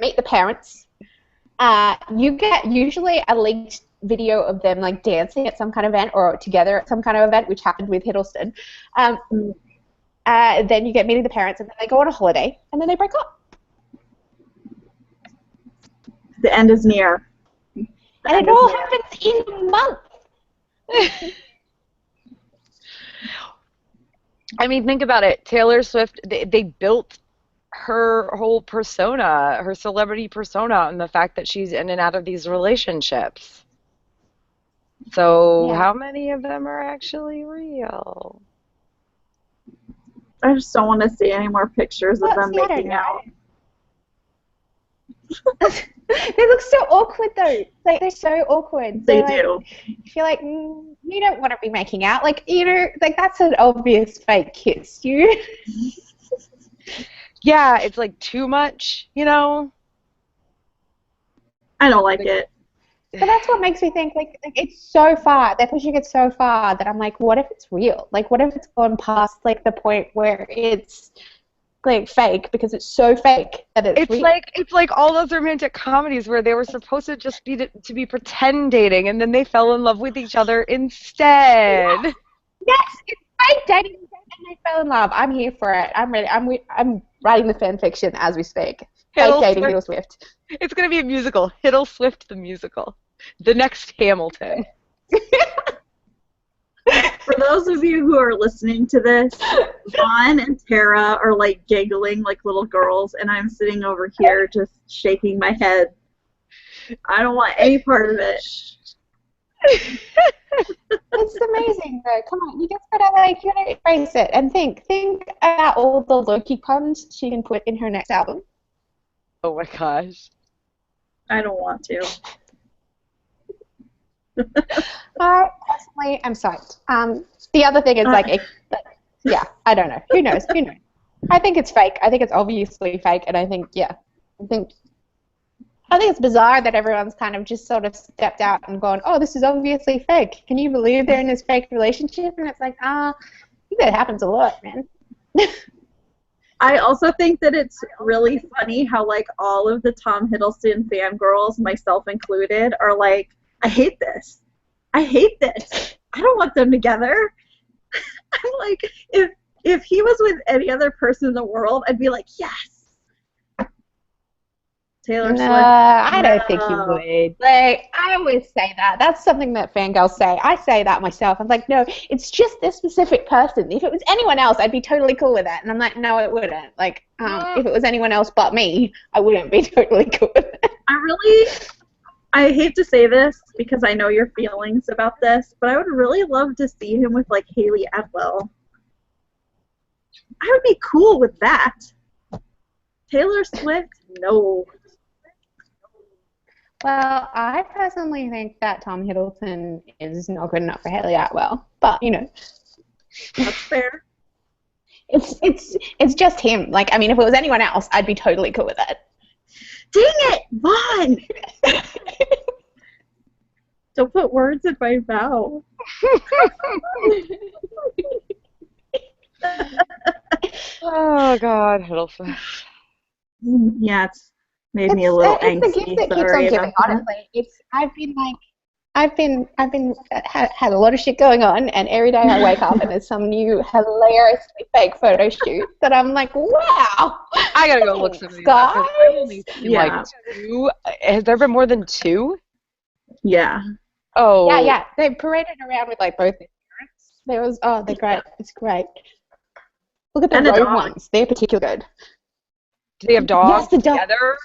meet the parents, you get usually a leaked video of them like dancing at some kind of event or together at some kind of event, which happened with Hiddleston. Then you get meeting the parents, and then they go on a holiday, and then they break up. The end is near. And it all happens in a month. I mean, think about it. Taylor Swift, they built her whole persona, her celebrity persona, on the fact that she's in and out of these relationships. So how many of them are actually real? I just don't want to see any more pictures of them making out. They look so awkward, though. Like, they're so awkward. They so, do. You feel like, you don't want to be making out. Like, like, that's an obvious fake kiss. Yeah, it's, like, too much, I don't like it. But that's what makes me think, like, it's so far. They're pushing it so far that I'm like, what if it's real? Like, what if it's gone past, like, the point where it's, like, fake, because it's so fake that it's real. It's like all those romantic comedies where they were supposed to just be to be pretend dating, and then they fell in love with each other instead. Yes, it's fake dating, and they fell in love. I'm here for it. I'm ready. I'm writing the fan fiction as we speak. Fake dating Hiddleswift. It's going to be a musical. Hiddleswift the musical. The next Hamilton. For those of you who are listening to this, Vaughn and Tara are like giggling like little girls, and I'm sitting over here just shaking my head. I don't want any part of it. It's amazing, though. Come on, you just gotta embrace it and think about all the Loki puns she can put in her next album. Oh my gosh. I don't want to. Personally, I'm psyched. The other thing is, I don't know. Who knows? I think it's fake. I think it's obviously fake, and I think it's bizarre that everyone's kind of just sort of stepped out and gone, oh, this is obviously fake. Can you believe they're in this fake relationship? And it's like, I think that happens a lot, man. I also think that it's really funny how like all of the Tom Hiddleston fangirls, myself included, are like, I hate this. I hate this. I don't want them together. I'm like, if he was with any other person in the world, I'd be like, yes. Taylor Swift. I don't think you No. would. Like, I always say that. That's something that fangirls say. I say that myself. I'm like, no, it's just this specific person. If it was anyone else, I'd be totally cool with it. And I'm like, no, it wouldn't. Like, if it was anyone else but me, I wouldn't be totally cool with it. I hate to say this because I know your feelings about this, but I would really love to see him with like Haley Atwell. I would be cool with that. Taylor Swift, no. Well, I personally think that Tom Hiddleston is not good enough for Haley Atwell. But, you know. That's fair. It's just him. Like, I mean, if it was anyone else, I'd be totally cool with it. Dang it, Vaughn! Don't put words in my mouth. Oh God, Hiddleston. Yeah, it's made me a little angsty. It's the gift that keeps on giving. Honestly, I've had a lot of shit going on, and every day I wake up and there's some new hilariously fake photo shoot that I'm like, wow. I gotta go look some of these up, 'cause I've only seen like 2. Has there been more than 2? Yeah. Oh. Yeah. They paraded around with like both their parents. They're great. It's great. Look at the road ones. They're particularly good. Do they have dogs yes, together?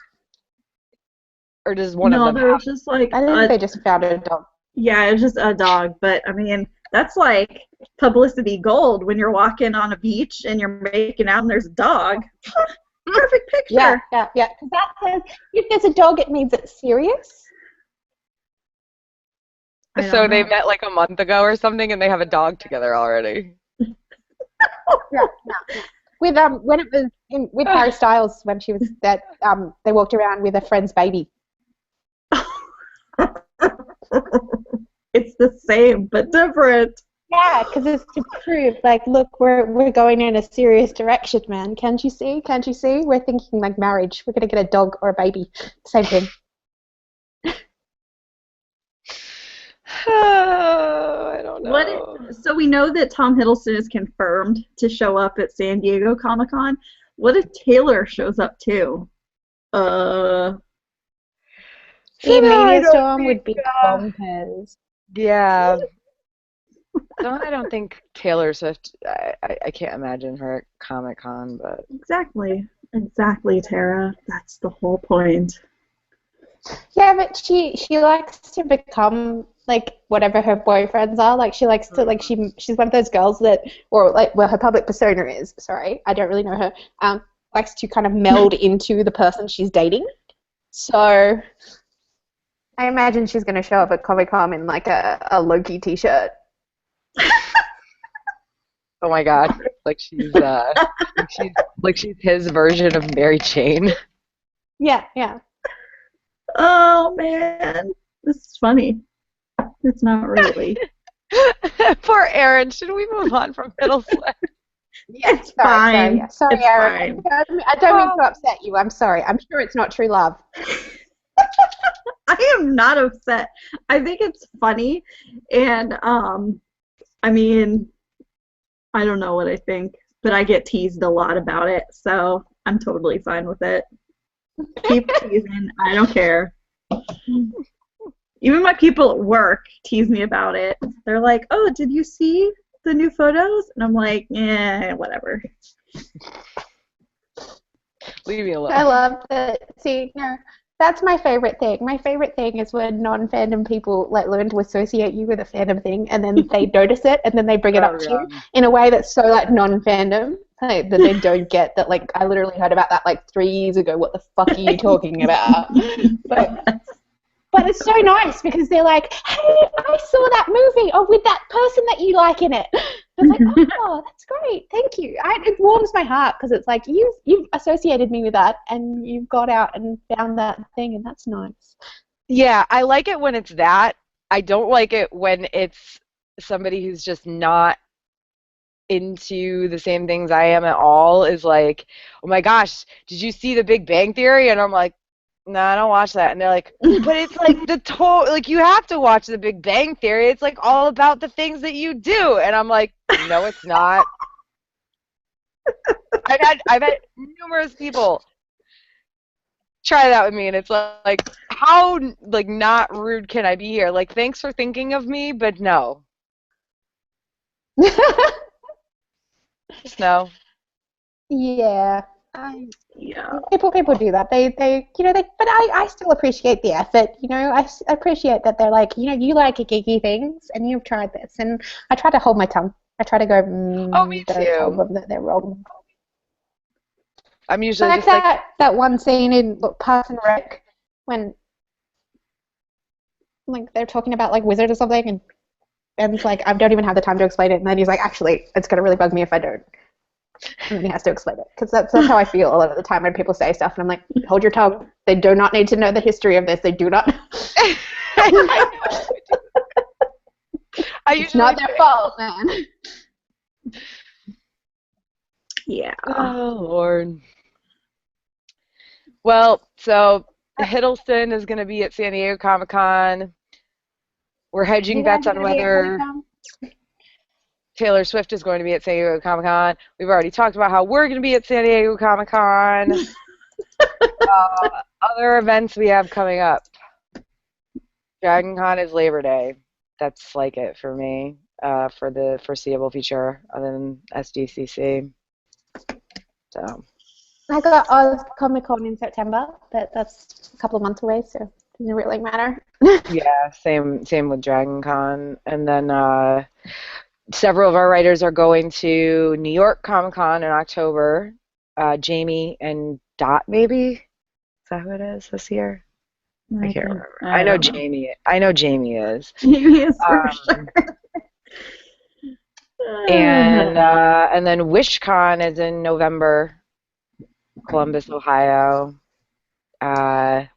Or does one of them No, there's just like I think they just found a dog. Yeah, it's just a dog, but I mean, that's like publicity gold when you're walking on a beach and you're making out and there's a dog. Perfect picture. Yeah. Because that says if there's a dog, it means it's serious. So they met like a month ago or something, and they have a dog together already. Yeah. With when it was with Harry Styles when she was that they walked around with a friend's baby. It's the same but different. Yeah, because it's to prove like, look, we're going in a serious direction, man. Can't you see? We're thinking like marriage. We're gonna get a dog or a baby. Same thing. I don't know. So we know that Tom Hiddleston is confirmed to show up at San Diego Comic-Con. What if Taylor shows up too? The media storm would be bonkers. Yeah. I don't think Taylor Swift, I can't imagine her at Comic-Con, but... Exactly, Tara. That's the whole point. Yeah, but she likes to become like whatever her boyfriends are. Like she likes to she's one of those girls that, or like her public persona is. Sorry, I don't really know her. Likes to kind of meld into the person she's dating. So I imagine she's going to show up at Comic-Con in like a Loki t-shirt. Oh my God! Like she's his version of Mary Jane. Yeah. Oh man, this is funny. It's not really. Poor Erin. Should we move on from Hiddleswift? It's fine. Sorry, it's Erin. fine. I don't mean to upset you. I'm sorry. I'm sure it's not true love. I am not upset. I think it's funny, and I mean, I don't know what I think, but I get teased a lot about it, so I'm totally fine with it. Keep teasing. I don't care. Even my people at work tease me about it. They're like, "Oh, did you see the new photos?" And I'm like, "Yeah, whatever." Leave me alone. I love that. See, no, that's my favorite thing. My favorite thing is when non-fandom people like learn to associate you with a fandom thing, and then they notice it, and then they bring it up to you in a way that's so like non-fandom that they don't get. That like I literally heard about that like 3 years ago. What the fuck are you talking about? But it's so nice because they're like, hey, I saw that movie with that person that you like in it. I was like, oh, that's great, thank you. It warms my heart because it's like you've associated me with that and you've got out and found that thing and that's nice. Yeah, I like it when it's that. I don't like it when it's somebody who's just not into the same things I am at all is like, oh my gosh, did you see The Big Bang Theory? And I'm like, no, I don't watch that. And they're like, but it's like like you have to watch The Big Bang Theory. It's like all about the things that you do. And I'm like, no, it's not. I've had numerous people try that with me, and it's like, how like not rude can I be here? Like, thanks for thinking of me, but no. Just no. Yeah. Yeah. People do that. They but I still appreciate the effort. I appreciate that they're like, you like geeky things and you've tried this. And I try to hold my tongue. I try to go, Oh, me don't tell too. them that they're wrong. I'm usually Like just like, that one scene in Parks and Rec when like they're talking about like wizard or something and it's like I don't even have the time to explain it and then he's like, actually, it's gonna really bug me if I don't. And then he has to explain it because that's how I feel a lot of the time when people say stuff and I'm like, hold your tongue. They do not need to know the history of this. They do not. It's not their fault, man. Yeah. oh Lord. Well, so Hiddleston is going to be at San Diego Comic-Con. We're hedging bets on whether Taylor Swift is going to be at San Diego Comic-Con. We've already talked about how we're going to be at San Diego Comic-Con. Other events we have coming up. Dragon Con is Labor Day. That's like it for me for the foreseeable future, other than SDCC. So. I got Oz Comic Con in September, but that's a couple of months away, so it doesn't really matter. Yeah, same with Dragon Con. And then several of our writers are going to New York Comic Con in October. Jamie and Dot, maybe? Is that who it is this year? I can't remember. I know Jamie. I know Jamie is. Jamie is for sure. And then WishCon is in November, Columbus, Ohio.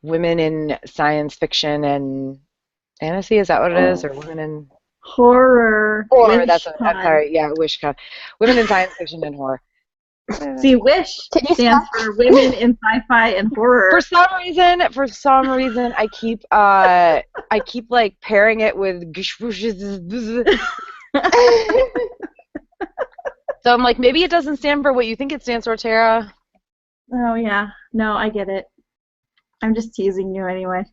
Women in Science Fiction and Fantasy, is that what it is? Or Women in Horror. Horror, that's what, I'm sorry, yeah, WishCon. Women in Science Fiction and Horror. See, WISH stands for Women in Sci-Fi and Horror. For some reason, I keep like pairing it with. So I'm like, maybe it doesn't stand for what you think it stands for, Tara. Oh yeah, no, I get it. I'm just teasing you anyway.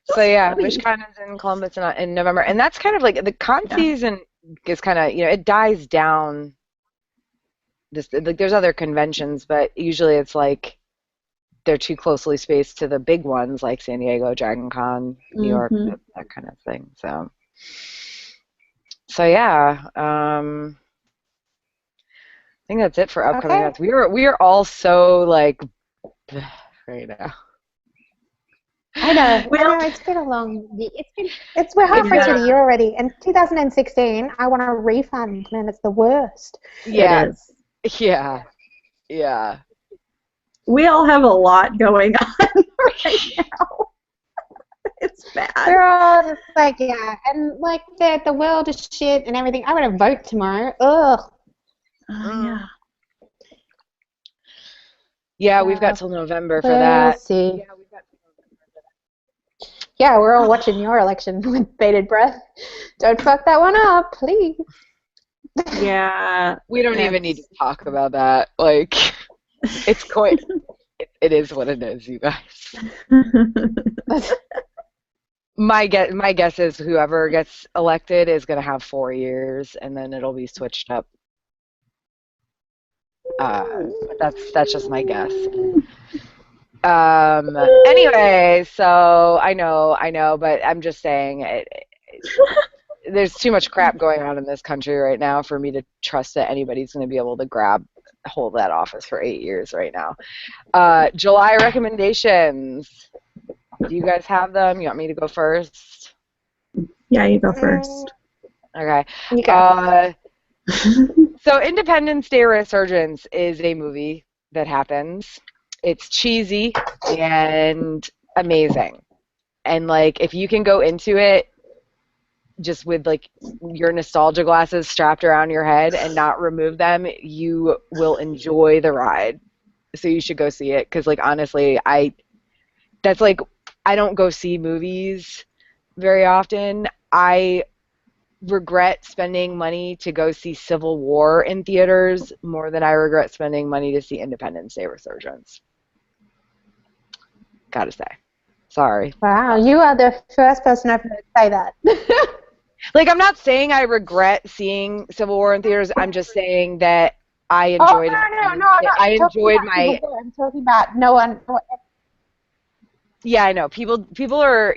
So yeah, WishCon is in Columbus in November, and that's kind of like the con season is kind of, it dies down. Like there's other conventions, but usually it's like they're too closely spaced to the big ones like San Diego, Dragon Con, New York, that kind of thing. So yeah, I think that's it for upcoming events. We are all so like right now. I know. It's been a long year. We're halfway through the year already. And 2016, I want a refund, man. It's the worst. Yeah. It is. Yeah. Yeah. We all have a lot going on right now. It's bad. We're all just like, yeah. And like the world is shit and everything. I'm going to vote tomorrow. Ugh. Yeah. Yeah, we've got till November for that. Let's see. Yeah, we're all watching your election with bated breath. Don't fuck that one up, please. Yeah. We don't even need to talk about that. Like, it's quite. It is what it is, you guys. My guess is whoever gets elected is going to have 4 years, and then it'll be switched up. But that's just my guess. Anyway, so I know, but I'm just saying there's too much crap going on in this country right now for me to trust that anybody's going to be able to hold that office for 8 years right now. July recommendations. Do you guys have them? You want me to go first? Yeah, you go first. Okay. You go. So Independence Day Resurgence is a movie that happens. It's cheesy and amazing. And like if you can go into it just with like your nostalgia glasses strapped around your head and not remove them, you will enjoy the ride. So you should go see it, because like honestly, that's like, I don't go see movies very often. I regret spending money to go see Civil War in theaters more than I regret spending money to see Independence Day Resurgence. Gotta say. Sorry. Wow, you are the first person I've heard say that. Like, I'm not saying I regret seeing Civil War in theaters. I'm just saying that I enjoyed it. No, I enjoyed my. I'm talking about no one. Yeah, I know. People are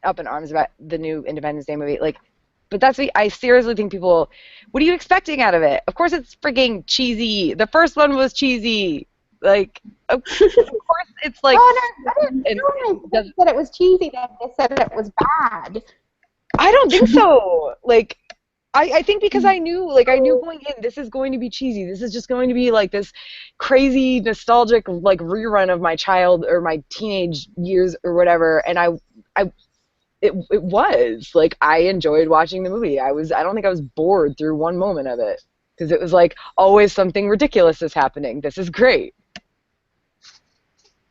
up in arms about the new Independence Day movie. Like, but that's what I seriously think people. What are you expecting out of it? Of course, it's freaking cheesy. The first one was cheesy. Like, of course, it's like. Oh no, I didn't say that it was cheesy. They said it was bad. I don't think so. Like, I think because I knew going in, this is going to be cheesy. This is just going to be like this crazy, nostalgic, like rerun of my child or my teenage years or whatever. And it was like, I enjoyed watching the movie. I don't think I was bored through one moment of it, because it was like, always something ridiculous is happening. This is great.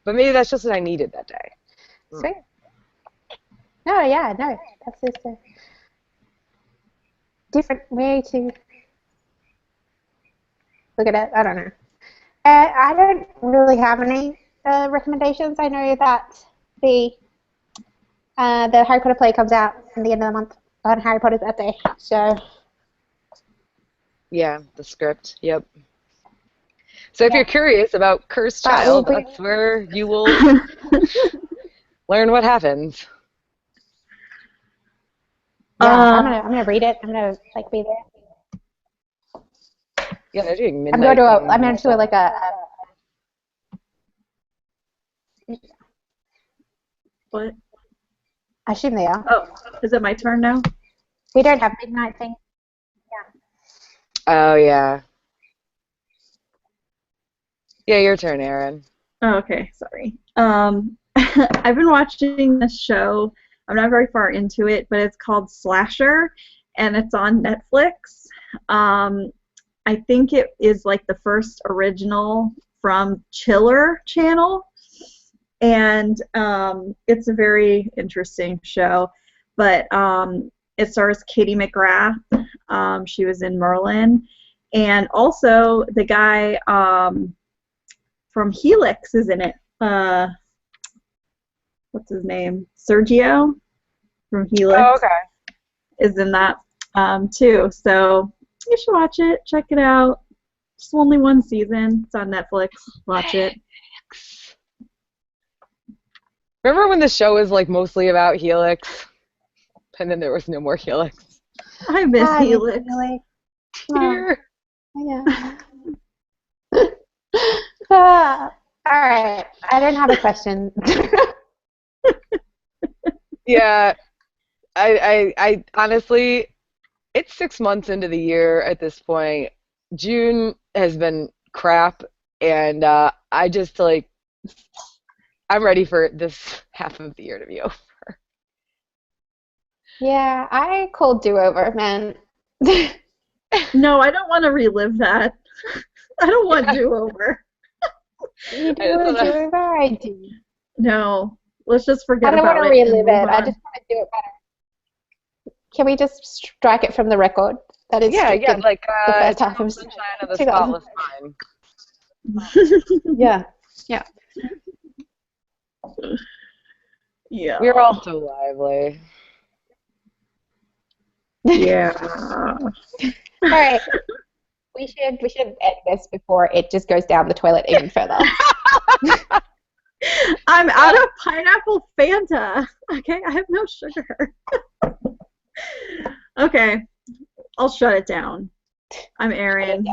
But maybe that's just what I needed that day. Sweet. No, that's just a different way to look at it. I don't know. I don't really have any recommendations. I know that the Harry Potter play comes out in the end of the month on Harry Potter's birthday. So yeah, the script. Yep. So if you're curious about Cursed Child, that's where you will learn what happens. Yeah, I'm gonna read it. I'm gonna like be there. Yeah, they're doing midnight. I'm going to like a What? I assume they are. Oh, is it my turn now? We don't have midnight thing. Yeah. Oh yeah. Yeah, your turn, Erin. Oh, okay, sorry. I've been watching this show. I'm not very far into it, but it's called Slasher, and it's on Netflix. I think it is like the first original from Chiller Channel, and it's a very interesting show. But it stars Katie McGrath. She was in Merlin, and also the guy from Helix is in it. What's his name? Sergio from Helix. Oh, okay. Is in that too. So you should watch it. Check it out. Just only one season. It's on Netflix. Watch it. Remember when the show was like mostly about Helix, and then there was no more Helix? I miss Helix. Dear. Yeah. All right. I don't have a question. Yeah. I honestly, it's 6 months into the year at this point. June has been crap, and I just like, I'm ready for this half of the year to be over. Yeah, I called do-over, man. No, I don't want to relive that. I don't want do-over. You do a do-over? I do. No, let's just forget about it. I don't want to relive it. I just want to do it better. Can we just strike it from the record? That is like the first half of Sunshine of the Spotless Mind. Yeah. Yeah. We're all so lively. Yeah. All right. We should end this before it just goes down the toilet even further. I'm out of pineapple Fanta. Okay, I have no sugar. Okay, I'll shut it down. I'm Erin.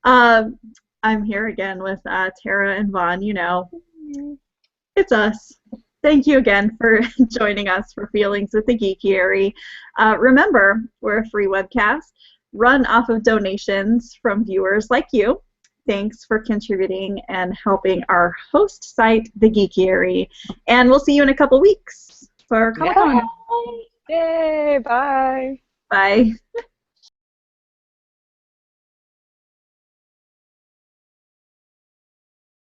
I'm here again with Tara and Vaughn. You know, it's us. Thank you again for joining us for Feelings with the Geekiary. Remember, we're a free webcast run off of donations from viewers like you. Thanks for contributing and helping our host site, the Geekiary. And we'll see you in a couple weeks. for Comic-Con. Yay, bye. Bye.